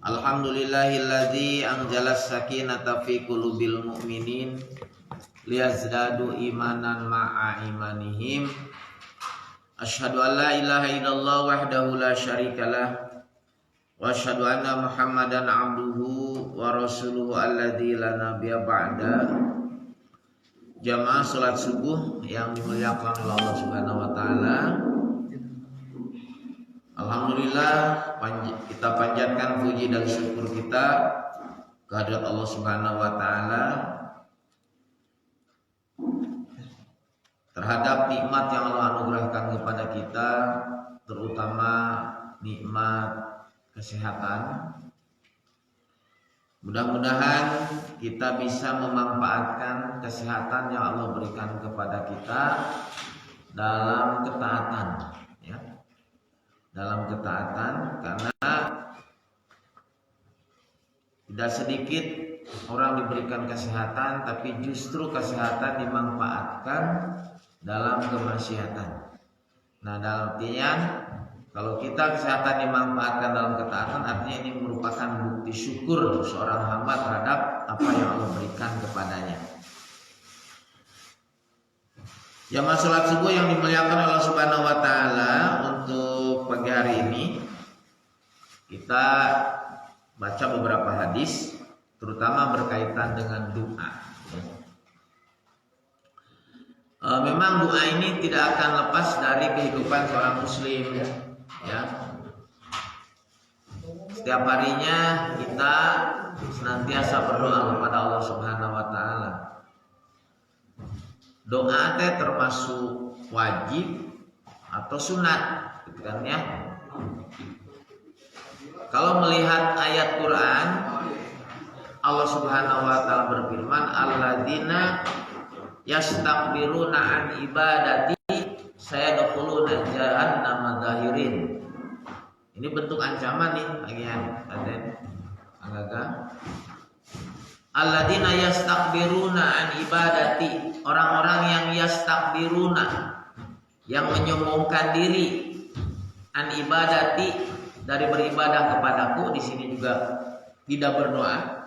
Alhamdulillahilladzi anzalas sakinata fi qulubil mu'minin liyazdadu imanan ma'a imanihim. Asyhadu an la ilaha illallah wahdahu la syarikalah wa asyhadu anna Muhammadan abduhu wa rasuluhu alladzi la nabiyya ba'da. Jamaah salat subuh yang dimuliakan oleh Allah Subhanahu wa taala. Alhamdulillah, kita panjatkan puji dan syukur kita kehadirat Allah Subhanahu wa taala terhadap nikmat yang Allah anugerahkan kepada kita, terutama nikmat kesehatan. Mudah-mudahan kita bisa memanfaatkan kesehatan yang Allah berikan kepada kita dalam ketaatan, ya. Dalam ketaatan, karena tidak sedikit orang diberikan kesehatan tapi justru kesehatan dimanfaatkan dalam kemaksiatan. Nah, dalam artian kalau kita kesehatan dimanfaatkan dalam ketaatan, artinya ini merupakan bukti syukur seorang hamba terhadap apa yang Allah berikan kepadanya. Jamaah salat subuh yang dimuliakan Allah Subhanahu wa taala, untuk pagi hari ini kita baca beberapa hadis terutama berkaitan dengan doa. Memang doa ini tidak akan lepas dari kehidupan seorang muslim, ya. Setiap harinya kita senantiasa berdoa kepada Allah Subhanahu wa taala. Doa teh termasuk wajib atau sunat, gitu kan, ya. Kalau melihat ayat Quran, Allah Subhanahu wa taala berfirman, alladzina yastakbiruna an ibadati sayadkhuluna jahannama dahirin. Ini bentuk ancaman nih bagian Aden Anggaga. Alladzina yastakbiruna an ibadati, orang-orang yang yastakbiruna, yang menyombongkan diri, an ibadati, dari beribadah kepadaku. Di sini juga tidak berdoa.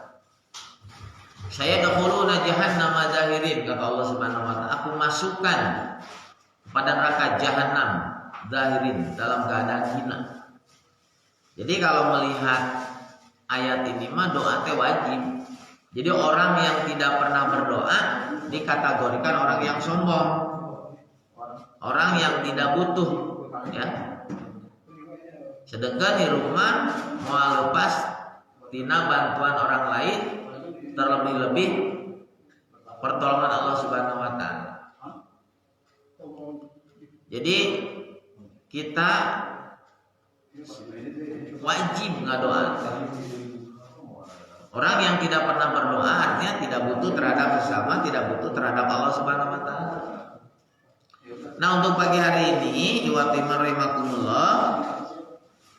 Saya dakhuluna jahannama zahirin, kata Allah Subhanahu wa taala, aku masukkan pada neraka jahanam zahirin, dalam keadaan hina. Jadi kalau melihat ayat ini mah doa teh wajib. Jadi orang yang tidak pernah berdoa dikategorikan orang yang sombong, orang yang tidak butuh, ya. Sedangkan di rumah mau lepas tina bantuan orang lain, terlebih-lebih pertolongan Allah Subhanahu wa taala. Jadi kita wajib ngadoa. Orang yang tidak pernah berdoa artinya tidak butuh terhadap sesama, tidak butuh terhadap Allah Subhanahu wa taala. Nah, untuk pagi hari ini, iwatiman rahimakumullah,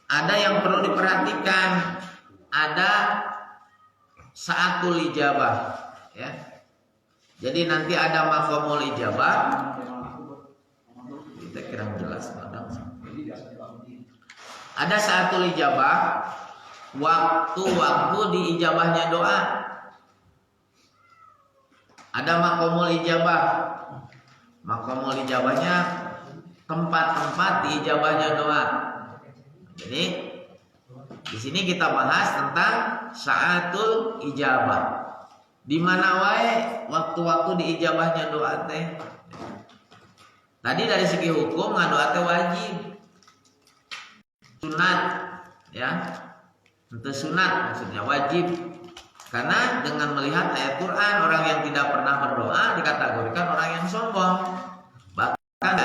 ada yang perlu diperhatikan. Ada saatul ijabah, ya. Jadi nanti ada maqamul ijabah. Kita kurang jelas, Madam. Ada saatul ijabah, waktu diijabahnya doa. Ada maqamul ijabah. Maqamul ijabahnya tempat-tempat diijabahnya doa. Jadi di sini kita bahas tentang saatul ijabah. Di mana wae waktu-waktu diijabahnya doa teh. Tadi dari segi hukum ngadoa teh wajib. Sunat, ya. Itu sunat, maksudnya wajib. Karena dengan melihat ayat Quran, orang yang tidak pernah berdoa dikategorikan orang yang sombong, bahkan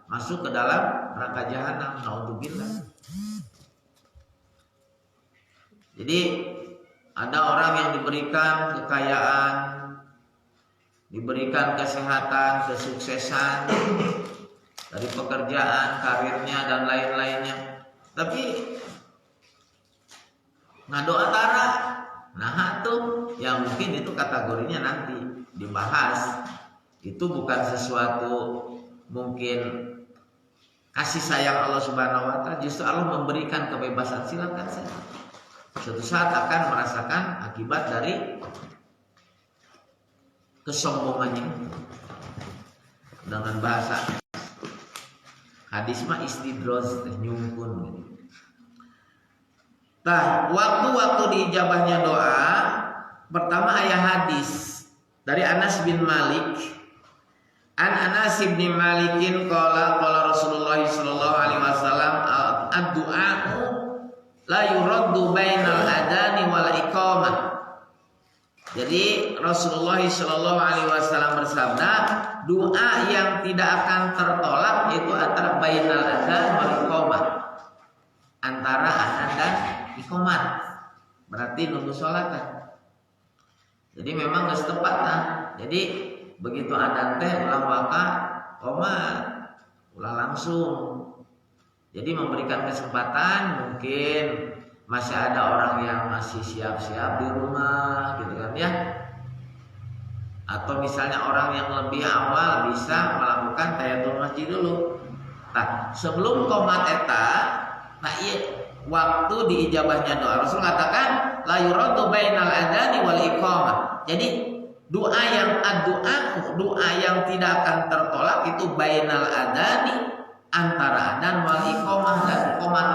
masuk ke dalam neraka jahanam. Naudzubillah. Jadi ada orang yang diberikan kekayaan, diberikan kesehatan, kesuksesan dari pekerjaan, karirnya dan lain-lainnya, tapi ngadoa tara. Nah, itu yang mungkin itu kategorinya nanti dibahas. Itu bukan sesuatu mungkin kasih sayang Allah Subhanahu wa taala, justru Allah memberikan kebebasan, silakan saja. suatu saat akan merasakan akibat dari kesombongannya. Dengan bahasa hadis mah istidroz nyungkun gitu. Nah, waktu-waktu diijabahnya doa, pertama ayat hadis dari Anas bin Malik. An Anas bin Malikin qala Rasulullah sallallahu alaihi wasallam ad-du'a'u la yuraddu bainal adani wal iqamah. Jadi Rasulullah sallallahu alaihi wasallam bersabda, doa yang tidak akan tertolak yaitu antara bainal adzan wal iqamah. Antara adzan dan iqamah. Berarti nunggu salat kan. Jadi memang geus tepat nah. Jadi begitu adzan teh ulah waka qomat, ulah langsung. Jadi memberikan kesempatan mungkin masih ada orang yang masih siap-siap di rumah gitu kan ya. Atau misalnya orang yang lebih awal bisa melakukan tahiyatul masjid dulu. Nah, sebelum qomat eta, nah iya waktu diijabahnya doa. Rasul katakan la yuraddu bainal adzani wal iqamah. Jadi doa yang tidak akan tertolak itu bainal adzani, antara adzan wal iqamah dan qomat.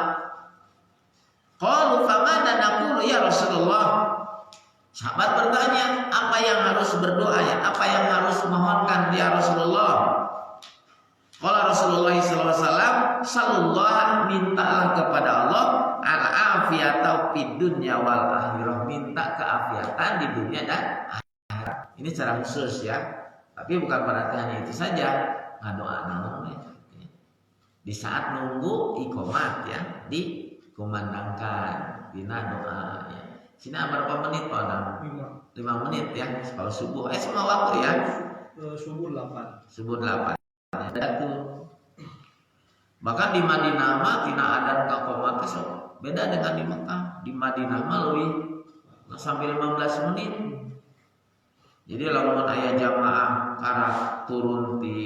Qalu famana naqulu ya Rasulullah. Sahabat bertanya, apa yang harus berdoa ya? Apa yang harus mohonkan ya Rasulullah? Qala Rasulullah sallallahu alaihi wasallam, sallallahu mintalah kepada Allah al-afiyata fid dunya wal akhirah, minta keafiatan di dunia dan akhirat. Ini secara khusus ya. Tapi bukan berarti hanya itu saja, ngadoa naon di saat nunggu iqamat ya, dikumandangkan dina doa ya. Sini berapa menit Pak Adam? 5 menit ya. Kalau subuh semua waktu ya. Subuh 8. Subuh 8. Ada tuh. Bahkan di Madinah mah tina adan ka qomat beda dengan di Mekah. Di Madinah mah leuwih sampai 15 menit. Jadi lamun aya jamaah karena turun di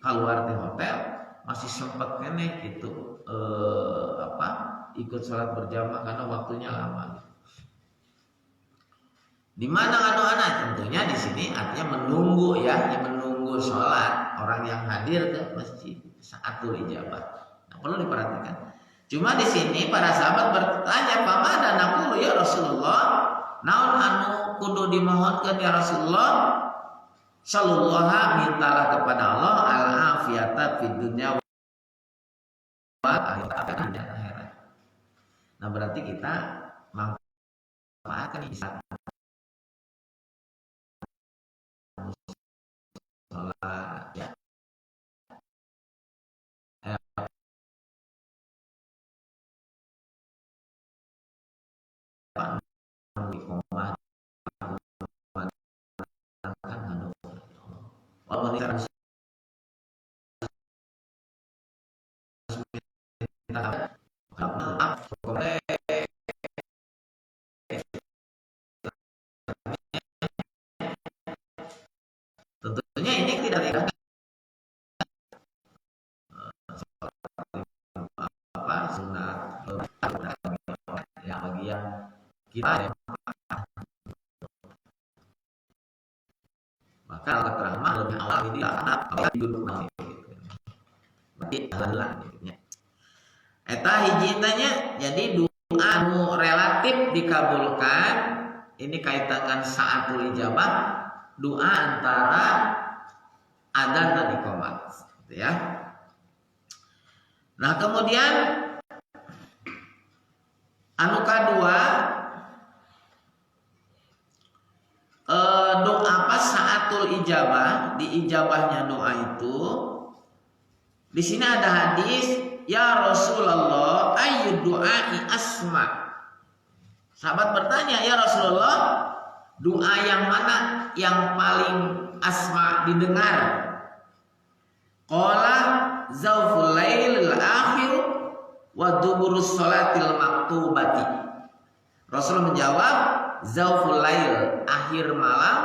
keluar di hotel masih sempat keneh gitu ikut sholat berjamaah karena waktunya lama. Di mana anu-ana tentunya di sini artinya menunggu ya, menunggu sholat orang yang hadir ke masjid saatul ijabah. Nah, perlu diperhatikan. Cuma di sini para sahabat bertanya, "Pamana naqulu ya Rasulullah?" Naon anu kudu dimohonkeun ya Rasulullah? Sallallahu mintalah kepada Allah al-afiyata fid dunya wa akhirat. Nah, berarti kita manfaatkan bisa sholat ya. Tentunya ini tidak sunat yang bagi yang kita ya. Maka keterangan lebih awal ini anak dulu berarti adalah ya. Eta hiji tanya jadi doa anu relatif dikabulkan ini kaitan dengan saatul ijabah doa antara adzan dan iqamat gitu ya. Nah, kemudian anu kadua doa pas saatul ijabah, di ijabahnya doa itu di sini ada hadis ya Rasulullah ayyud du'ai asma. Sahabat bertanya, ya Rasulullah, doa yang mana yang paling asma didengar? Qala zawful lailil akhir wa duburus salatil maktubati. Rasul menjawab zawful lail akhir malam,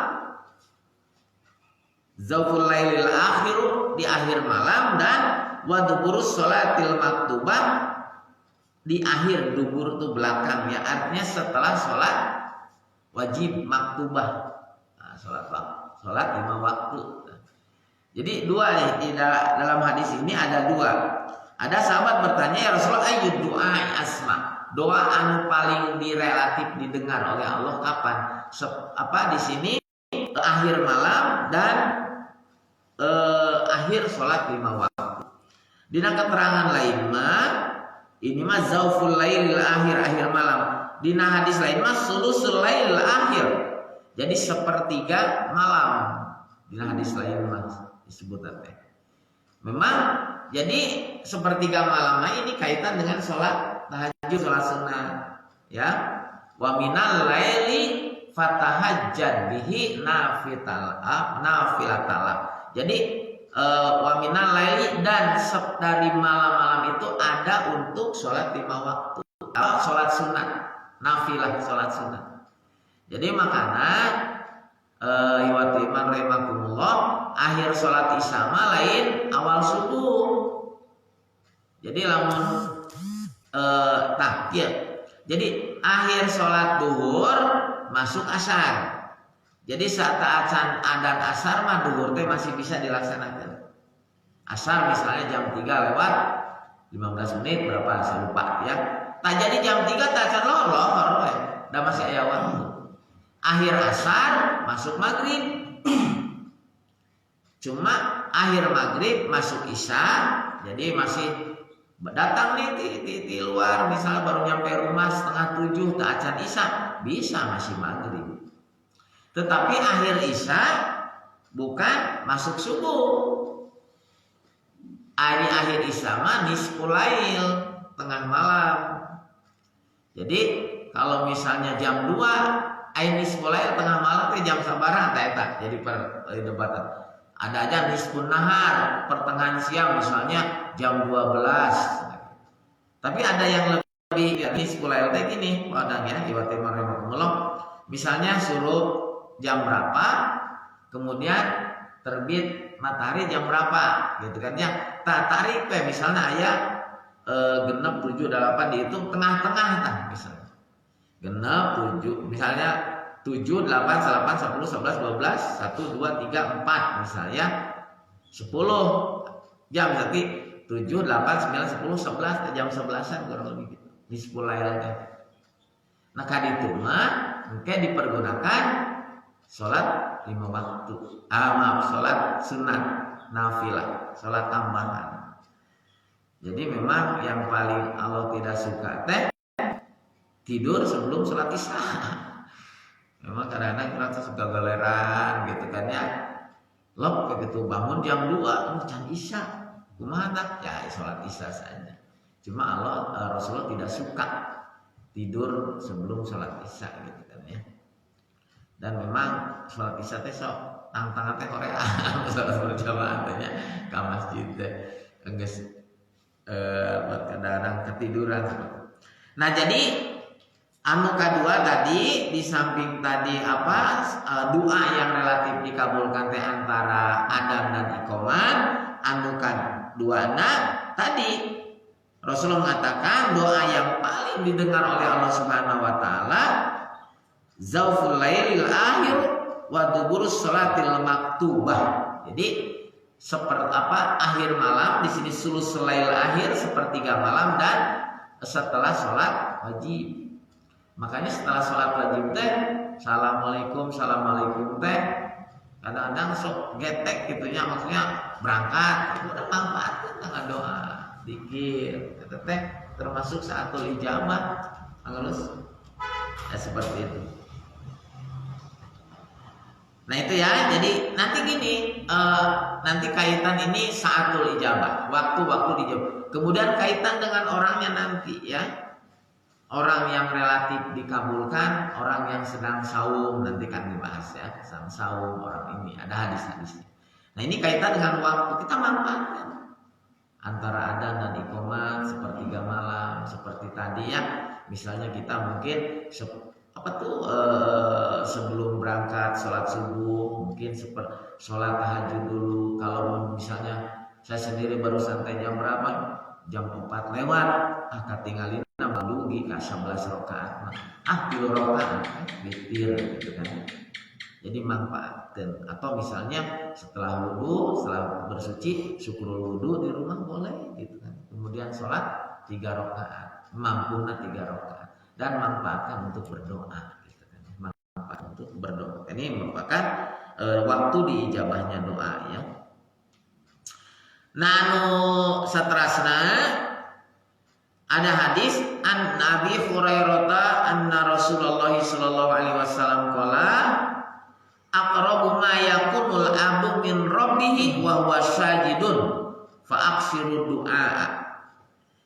zawful lailil akhir di akhir malam, dan wa duburus salatil maktubah di akhir dubur tuh belakang ya, artinya setelah sholat wajib maktubah. Nah, sholat 5 waktu. Jadi dua nih di dalam hadis ini ada dua. Ada sahabat bertanya, ya Rasulullah, ayyud du'a asma, doa anu paling direlatif didengar oleh Allah kapan? Di sini akhir malam dan akhir sholat 5 waktu. Dina keterangan lain mah ini mah zauful lailil akhir malam. Dina hadis lain mah sulusul lailil akhir. Jadi sepertiga malam. Dina hadis lain mah disebut teh. Memang jadi sepertiga malam ini kaitan dengan sholat tahajud, sholat sunnah, ya. Wa minal laili fatahajjad bihi nafilatala. Jadi wa minal laili, dan dari malam-malam itu ada untuk sholat 5 waktu, sholat sunat, nafilah sholat sunat. Jadi makanya iwati iman rahimakumullah, akhir sholat isya lain awal subuh. Jadi lamun jadi akhir sholat duhur masuk asar. Jadi saat adzan asar mah duhur teh masih bisa dilaksanakan. Asar misalnya jam 3 lewat 15 menit berapa saya lupa ya. Tak jadi jam 3 tak adzan lohor ya. Dah masih aya waktu. Akhir asar masuk maghrib. Cuma akhir maghrib masuk isya. Jadi masih datang nih di luar, misalnya baru nyampe rumah 6:30 tak adzan isya, bisa masih maghrib. Tetapi akhir isya bukan masuk subuh. Akhir isya mah nisful lail, tengah malam. Jadi kalau misalnya jam 2 nisful lail tengah malam teh jam sabaraha eta jadi perdebatan. Ada aja nisfun nahar, pertengahan siang misalnya jam 12. Tapi ada yang lebih nisful lail teh gini, padahal iwati marhamatullah. Misalnya suruh jam berapa, kemudian terbit matahari jam berapa, gitu kan ya. Tarik misalnya ayat genep 7 8 dihitung tengah-tengah misalnya. Genep 7 misalnya 7 8 8 10 11 12 1 2 3 4 misalnya 10 jam, berarti 7 8 9 10 11 jam 11-an kurang lebih gitu. Nisful lailnya. Nah kaditu mah engke dipergunakan sholat 5 waktu. Sholat sunat nafilah, sholat tambahan. Jadi memang yang paling Allah tidak suka teh tidur sebelum sholat isya. Memang kadang-kadang kita suka galeran gitu kan ya. Lop begitu bangun jam 2 can isya. Kumaha ya sholat isya saja. Cuma Rasulullah tidak suka tidur sebelum sholat isya gitu kan ya. Dan memang sholat isya teh sok tang-tangan teh Korea sholat berjamaah teh nya ka masjid teh geus kadang-kadang ketiduran seperti. Nah jadi anu kedua tadi di samping tadi doa yang relatif dikabulkan teh antara adzan dan iqamah, anu kaduana tadi Rasulullah mengatakan doa yang paling didengar oleh Allah Subhanahu wa taala zauful lailil akhir wa duburus salatil maktubah. Jadi seperti akhir malam di sini sulusul lail akhir sepertiga malam dan setelah sholat wajib. Makanya setelah sholat wajib teh assalamualaikum teh kadang-kadang sok getek gitunya, maksudnya berangkat udah manfaatkan dengan doa dikir teh termasuk saatul ijabah halus ya seperti itu. Nah itu ya, jadi nanti gini, nanti kaitan ini saatul ijabah, waktu-waktu dijawab. Kemudian kaitan dengan orangnya nanti ya, orang yang relatif dikabulkan, orang yang sedang saum nanti kan dibahas ya, sedang saum orang ini ada hadis-hadisnya. Nah ini kaitan dengan waktu, kita manfaatkan antara adzan dan iqamah sepertiga malam seperti tadi ya, misalnya kita mungkin sebelum berangkat sholat subuh mungkin sholat tahajud dulu. Kalau misalnya saya sendiri baru santai jam berapa, jam 4 lewat, ketinggalin dugi ka 11 rakaat 3 rakaat witir gitu kan. Jadi manfaatkan. Atau misalnya setelah wudu, setelah bersuci, syukur wudu di rumah boleh gitu kan. Kemudian sholat 3 rakaat, mampuna 3 rakaat, dan manfaatkan untuk berdoa gitu kan. Manfaat untuk berdoa. Ini merupakan waktu diijabahnya doa ya. Nanu satrasna ada hadis an Nabi Hurairah anna Rasulullah sallallahu alaihi wasallam qala aqrabu ma yakunul abdu min rabbih wa huwa sajidun fa aksiru du'a.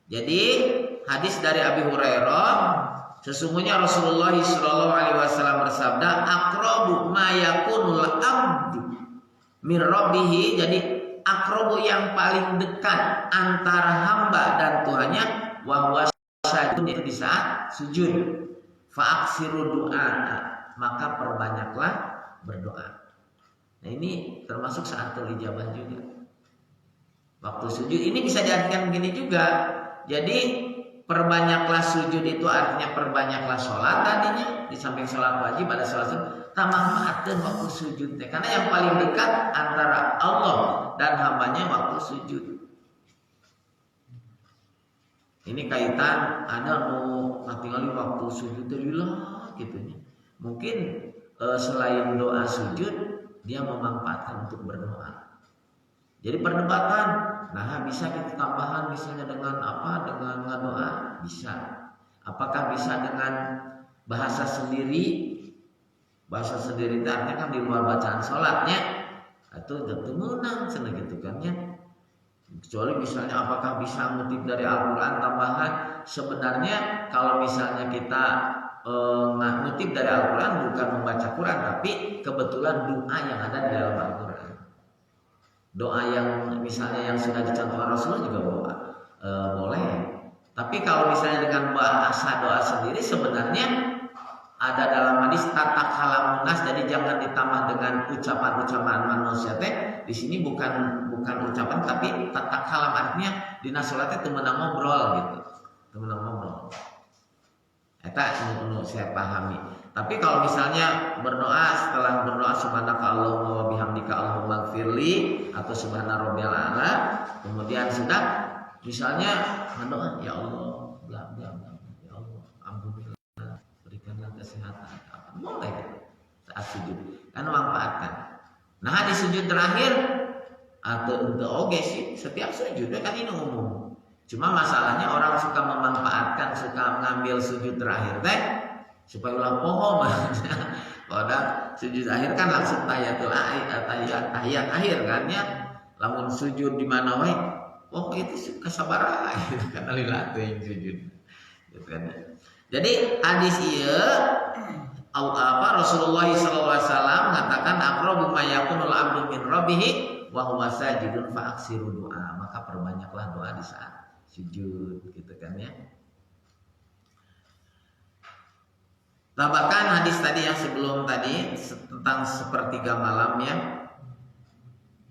Jadi hadis dari Abi Hurairah, sesungguhnya Rasulullah sallallahu alaihi wasallam bersabda aqrabu ma yakunul abdu min rabbih. Jadi aqrabu yang paling dekat antara hamba dan Tuhannya, wa huwa sajidun, itu di saat sujud. Fa aksiru du'a, maka perbanyaklah berdoa. Nah ini termasuk saat ijabah juga. Waktu sujud ini bisa diartikan begini juga. Jadi perbanyaklah sujud itu artinya perbanyaklah sholat tadinya. Di samping sholat wajib ada sholat sunat. Tamamaatkan waktu sujud. Karena yang paling dekat antara Allah dan hambanya waktu sujud. Ini kaitan ada mau tinggal waktu sujud lillah gitu. Mungkin selain doa sujud, dia memanfaatkan untuk berdoa. Jadi perdebatan, nah bisa kita tambahan misalnya dengan apa? Dengan doa bisa. Apakah bisa dengan bahasa sendiri? Bahasa sendiri artinya kan di luar bacaan sholatnya, atau tentu menang senang gitu kan ya. Kecuali misalnya apakah bisa ngutip dari Al-Quran tambahan? Sebenarnya kalau misalnya kita ngutip dari Al-Quran bukan membaca Quran, tapi kebetulan doa yang ada di dalam Al-Quran. Doa yang misalnya yang sudah dicontohkan Rasulullah juga boleh. Tapi kalau misalnya dengan bahasa doa sendiri sebenarnya ada dalam hadis tata kalam munas, jadi jangan ditambah dengan ucapan-ucapan manusia teh. Di sini bukan ucapan tapi tata kalam, artinya di nasolatnya temenang ngobrol gitu. Temenang ngobrol. Eta nu saya pahami. Tapi kalau misalnya berdoa, setelah berdoa subhanaka Allahumma wa bihamdika Allahumma ighfirli atau subhana rabbiyal a'la, kemudian sudah misalnya berdoa ya Allah bla bla bla, ya Allah ampunilah, berikanlah kesehatan, boleh gitu saat sujud kan manfaatkan. Nah di sujud terakhir atau untuk oke sih setiap sujud kan ini umum. Cuma masalahnya orang suka memanfaatkan, suka mengambil sujud terakhir teh supaya ulah pohon. Pada sujud akhir kan langsung tahiyatul tahiyat akhir kan ya. Lamun sujud di mana wae, oh itu kasabaraha gitu kan lila teuing sujud. Gitu kan. Jadi hadis ieu Rasulullah sallallahu alaihi wasallam mengatakan aqrabu ma yakunul abdu min rabbih wa huwa sajidun fa aksiru du'a, maka perbanyaklah doa di saat sujud gitu kan ya. Bahkan hadis tadi yang sebelum tadi tentang sepertiga malam ya,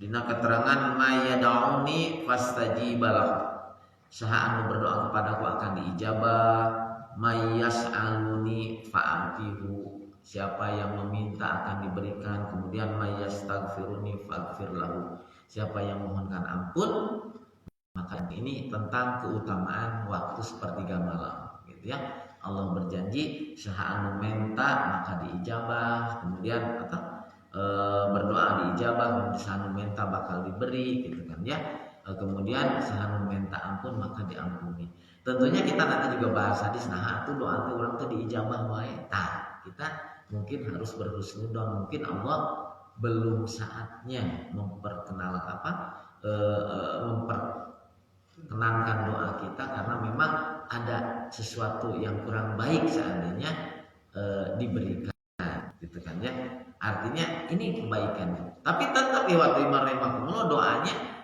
dina keterangan mayyadauni fastajibalah, saha anu berdoa kepadaku akan diijabah, mayyas'aluni fa'atihu, siapa yang meminta akan diberikan, kemudian mayyastaghfiruni faghfir lahu, siapa yang mohonkan ampun. Maka ini tentang keutamaan waktu sepertiga malam gitu ya. Allah berjanji saha anu menta maka diijabah, kemudian berdoa diijabah, saha anu menta bakal diberi gitu kan ya. Kemudian saha anu menta ampun maka diampuni. Tentunya kita nanti juga bahas hadis nah itu doa teh urang teh diijabah wae. Tah, kita mungkin harus berhusnudzon, mungkin Allah belum saatnya memperkenankan doa kita karena memang ada sesuatu yang kurang baik seandainya diberikan gitu kan ya. Artinya ini kebaikan. Tapi tetap lewat rimakumullah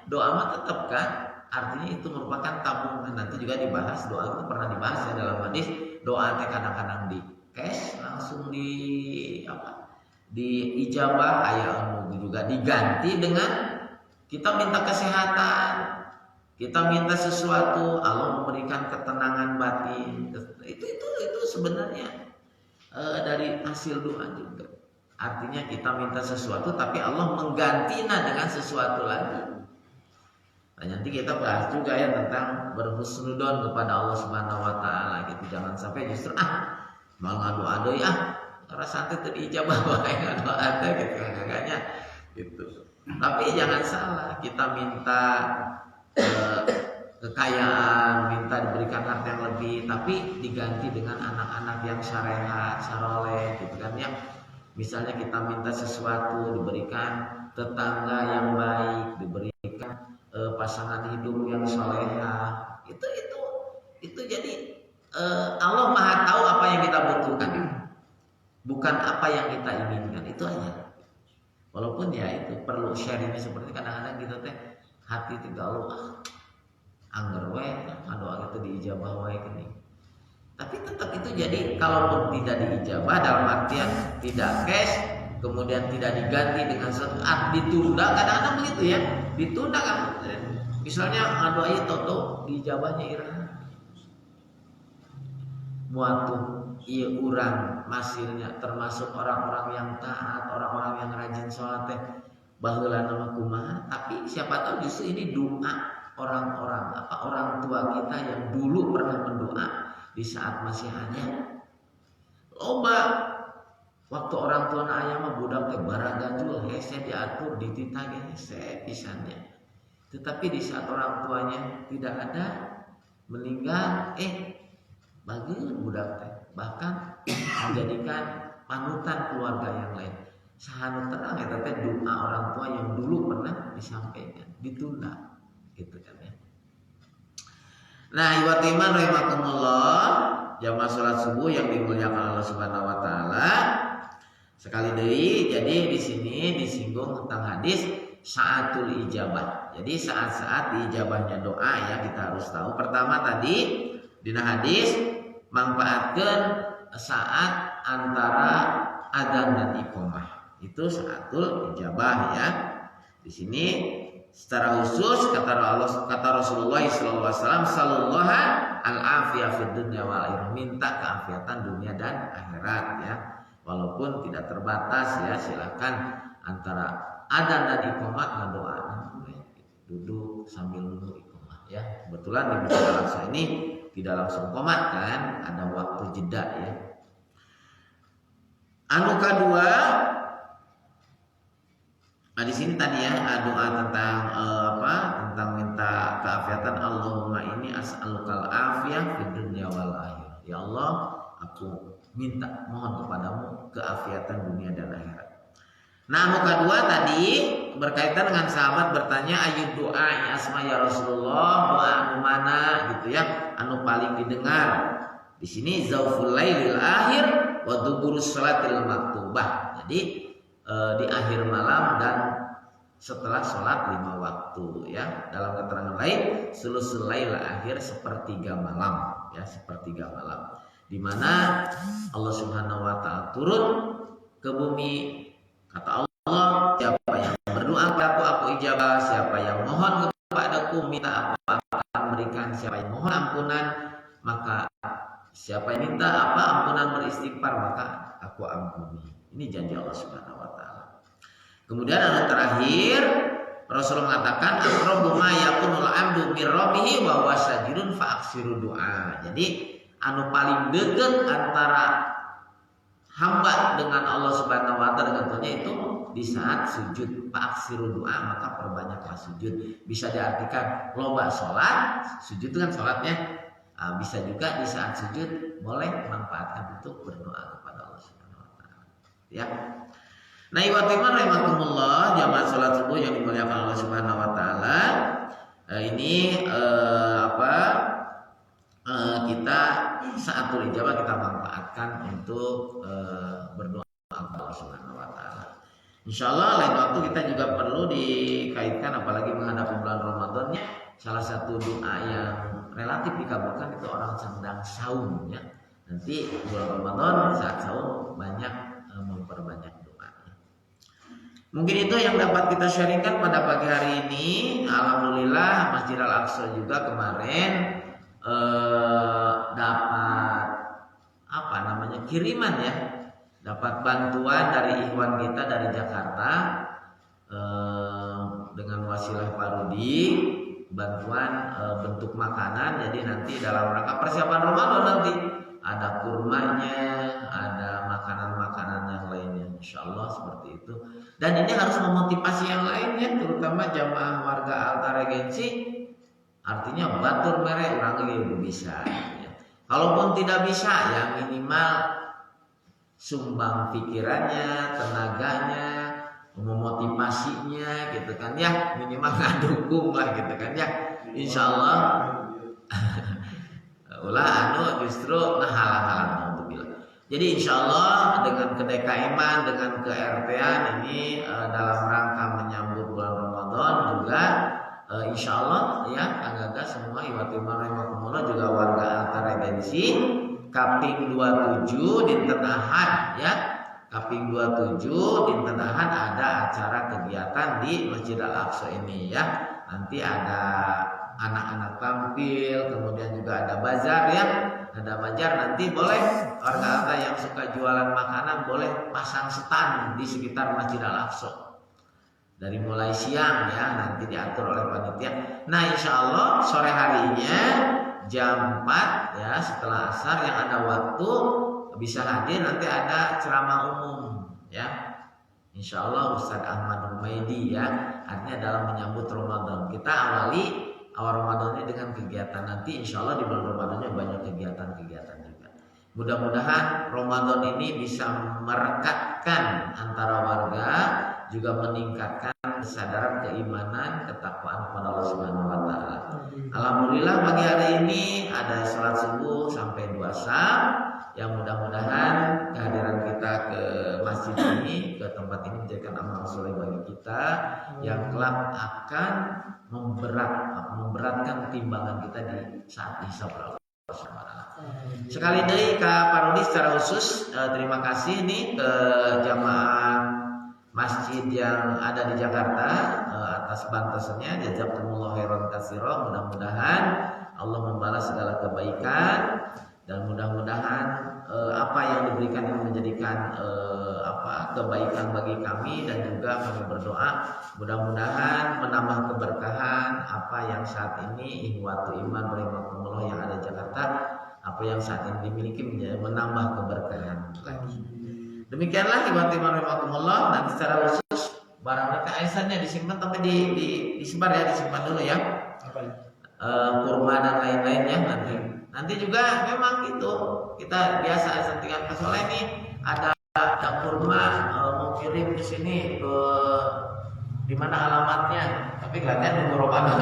doa mah tetap kan. Artinya itu merupakan tabungan. Nanti juga dibahas doa itu pernah dibahas ya dalam hadis. Doa teh kadang-kadang di cash langsung di ijabah, aya anu juga diganti dengan kita minta kesehatan. Kita minta sesuatu, Allah memberikan ketenangan batin. Itu sebenarnya dari hasil doa juga. Artinya kita minta sesuatu, tapi Allah menggantinya dengan sesuatu lagi. Nah, nanti kita bahas juga ya tentang berhusnudon kepada Allah Subhanahu Wa Taala gitu. Jangan sampai justru mau ngadu-adu ya, rasa santai tadi ijabah wae ngadu-adu gitu kagaknya gitu. Tapi jangan salah, kita minta kekayaan, minta diberikan harta yang lebih, tapi diganti dengan anak-anak yang syariat, syaroleh gitu kan ya. Misalnya kita minta sesuatu diberikan tetangga yang baik, diberikan pasangan hidup yang solehah. Itu jadi Allah Maha tahu apa yang kita butuhkan, bukan apa yang kita inginkan, itu aja. Walaupun ya itu perlu sharingnya seperti kadang-kadang kita teh hati tiga Allah angger we doa itu diijabah wae gini. Tapi tetap itu jadi kalaupun tidak diijabah dalam artian tidak cash, kemudian tidak diganti dengan sesuatu ditunda, kadang-kadang begitu ya, ditunda kan. Misalnya ngadoai toto diijabahnya iraha. Muatu ieu urang masirnya termasuk orang-orang yang taat, orang-orang yang rajin sholat teh baheula nama kumaha, tapi siapa tahu justru ini doa orang-orang orang tua kita yang dulu pernah berdoa di saat masih ada. Loba waktu orang tua aya mah budak teh baragajul hese diatur ditita ge hese pisannya. Tetapi di saat orang tuanya tidak ada, meninggal, bageun budak teh bahkan menjadikan panutan keluarga yang lain. Sahanu tenang eta teh doa orang tua yang dulu pernah disampaikan ditunda gitu kan ya. Nah, iwatiman rahimakumullah, jamaah salat subuh yang dimuliakan Allah Subhanahu wa taala. Sekali deui, jadi di sini disinggung tentang hadis saatul ijabah. Jadi saat-saat diijabahnya doa ya kita harus tahu. Pertama tadi dina hadis manfaatkan saat antara adzan dan iqamah. Itu saatul ijabah ya. Di sini secara khusus kata Rasulullah SAW, sallallahu al-afiyah fid dunya wal akhirah, minta keafiatan dunia dan akhirat ya. Walaupun tidak terbatas ya, silakan antara adzan dan iqamah ngedoa duduk sambil nunggu iqamah ya. Kebetulan di Masjid Al-Aqsa ini tidak langsung qomat kan, ada waktu jeda ya. Anu kedua, nah di sini tadi ya doa tentang tentang minta keafiatan. Allahumma inni as'alukal afiyah fid dunya wal akhirah. Ya Allah, aku minta mohon kepadamu keafiatan dunia dan akhirat. Nah, anu kedua tadi berkaitan dengan sahabat bertanya ayat doa ya asma ya Rasulullah, doa anu mana gitu ya, anu paling didengar. Di sini zauful lailil akhir wa duburus salatil maktubah. Jadi di akhir malam dan setelah sholat 5 waktu ya. Dalam keterangan lain sulusul lail akhir sepertiga malam ya, sepertiga malam. Di mana Allah Subhanahu wa taala turun ke bumi. Kata Allah, siapa yang berdoa kepadaku aku ijabah, siapa yang mohon kepadaku minta aku akan berikan, siapa yang mohon ampunan maka siapa yang minta ampunan beristighfar maka aku ampuni. Ini janji Allah Subhanahu wa taala. Kemudian yang terakhir Rasulullah mengatakan aqrabu ma yakunul 'abdu min rabbih wa huwa sajidun fa aksiru doa. Jadi anu paling dekat antara hamba dengan Allah Subhanahu wa taala dengan Tuhannya itu di saat sujud, fa aksiru doa, maka perbanyaklah sujud. Bisa diartikan loba salat, sujud itu kan salatnya. Bisa juga di saat sujud boleh manfaatkan untuk berdoa kepada Allah Subhanahu wa taala. Ya. Nah, iwatiman rahimakumullah, jamaah salat subuh yang dimuliakan Allah Subhanahu wa taala. Ini kita saatul ijabah kita manfaatkan untuk berdoa kepada Allah Subhanahu wa taala. Insyaallah lain waktu kita juga perlu dikaitkan apalagi menghadapi bulan Ramadan. Salah satu doa yang relatif dikabulkan itu orang sedang saum ya. Nanti bulan Ramadan saat saum banyak memperbanyak doa. Mungkin itu yang dapat kita sharingkan pada pagi hari ini. Alhamdulillah Masjid Al-Aqsa juga kemarin dapat kiriman ya, dapat bantuan dari ikhwan kita dari Jakarta dengan wasilah Pak Rudi, bantuan bentuk makanan. Jadi nanti dalam rangka persiapan Ramadan nanti ada kurmanya, ada makanan-makanan yang lainnya, insya Allah seperti itu. Dan ini harus memotivasi yang lainnya, terutama jamaah warga Alta Regensi. Artinya batur mere orang lagi bisa. Ya. Kalaupun tidak bisa, ya minimal sumbang pikirannya, tenaganya, memotivasinya, gitu kan ya. Minimal ngadukung lah, gitu kan ya. Insya Allah. Ulah justru halang-halang untuk bilang. Jadi insya Allah dengan kedekaiman, dengan ke-RT-an ini dalam rangka menyambut bulan Ramadan juga insya Allah ya Kang semua Iwatimah Rahimahumullah juga warga Alta Regensi Kaping 27 dinten Ahad ya. Kaping 27 dinten Ahad ada acara kegiatan di Masjid Al-Aqsa ini ya. Nanti ada anak-anak tampil, kemudian juga ada bazar ya. Ada bazar, nanti boleh warga yang suka jualan makanan boleh pasang stand di sekitar Masjid Al-Aqsa. Dari mulai siang ya, nanti diatur oleh panitia. Nah insya Allah sore harinya jam 4 ya setelah asar yang ada waktu bisa hadir, nanti ada ceramah umum ya. Insya Allah Ustadz Ahmad Humaydi ya, artinya dalam menyambut Ramadan. Kita awali awal Ramadan ini dengan kegiatan, nanti insya Allah di bulan Ramadannya banyak kegiatan-kegiatan juga. Mudah-mudahan Ramadan ini bisa merekatkan antara warga, juga meningkatkan kesadaran keimanan, ketakwaan kepada Allah Subhanahu wa taala. Alhamdulillah pagi hari ini ada sholat subuh sampai 2 syam. Yang mudah-mudahan kehadiran kita ke masjid ini, ke tempat ini menjadikan amal soleh bagi kita yang kelak akan memberatkan timbangan kita di saat hisab Allah. Sekali lagi Pak Rudi secara khusus terima kasih nih ke jamaah masjid yang ada di Jakarta atas bantuannya. Jazakumullah khairan katsira. Mudah-mudahan Allah membalas segala kebaikan dan mudah-mudahan apa yang diberikan ini menjadikan kebaikan bagi kami, dan juga kami berdoa mudah-mudahan menambah keberkahan apa yang saat ini Ikhwatul Iman Rahimahumullah yang ada di Jakarta, apa yang saat ini dimiliki menambah keberkahan lagi. Demikianlah Ikhwatul Iman Rahimahumullah. Nanti secara khusus barang mereka aisannya disimpan, tapi disebar ya, disimpan dulu ya. Kurma dan lain-lainnya nanti juga memang itu kita biasa sentingan kesoleh nih ada kurma mau kirim di sini ke di mana alamatnya, tapi kelihatannya nunggu Ramadan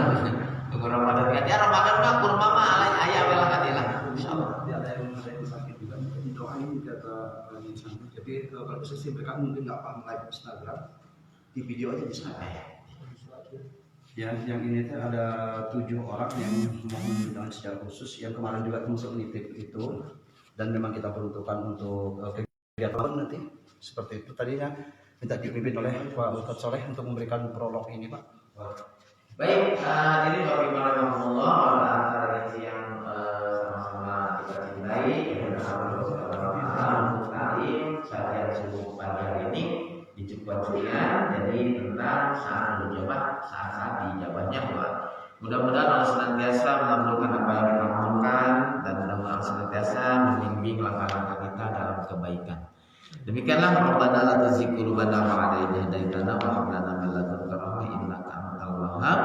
kan ya. Ramadan mah kurma mah ayah belah kadilah insyaallah. Ada yang sakit juga doain kata insan. Jadi kalau bisa sih mereka mungkin nggak paham live Instagram, di video aja bisa. Yang ini tuh ada 7 orang yang mohon undangan secara khusus, yang kemarin juga termasuk nitip itu, dan memang kita peruntukkan untuk kegiatan nanti seperti itu. Tadinya minta dipimpin oleh Pak Ustadz Soleh untuk memberikan prolog ini Pak. Baik, jadi bagaimana Allah antara yang sama-sama kita cintai bersama kali saya subuh pagi hari ini di Cukwacuyan, jadi tentang saat berjabat, saat dijabahnya doa. Mudah-mudahan Allah senantiasa mengabulkan apa yang kita mohonkan, dan mudah-mudahan senantiasa membimbing langkah-langkah kita dalam kebaikan. Demikianlah Rabbana la tuzigh qulubana ba'da idh hadaitana wa hab lana min ladunka rahmah innaka antal wahhab.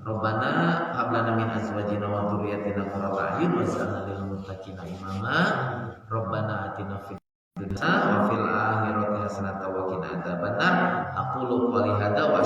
Rabbana hab lana min azwajina wa dhurriyyatina qurrata a'yun waj'alna lil muttaqina imama. Rabbana atina fid dunya wa fil akhirati hasanatan wa qina adzabannar. Aqulu qouli hadza wa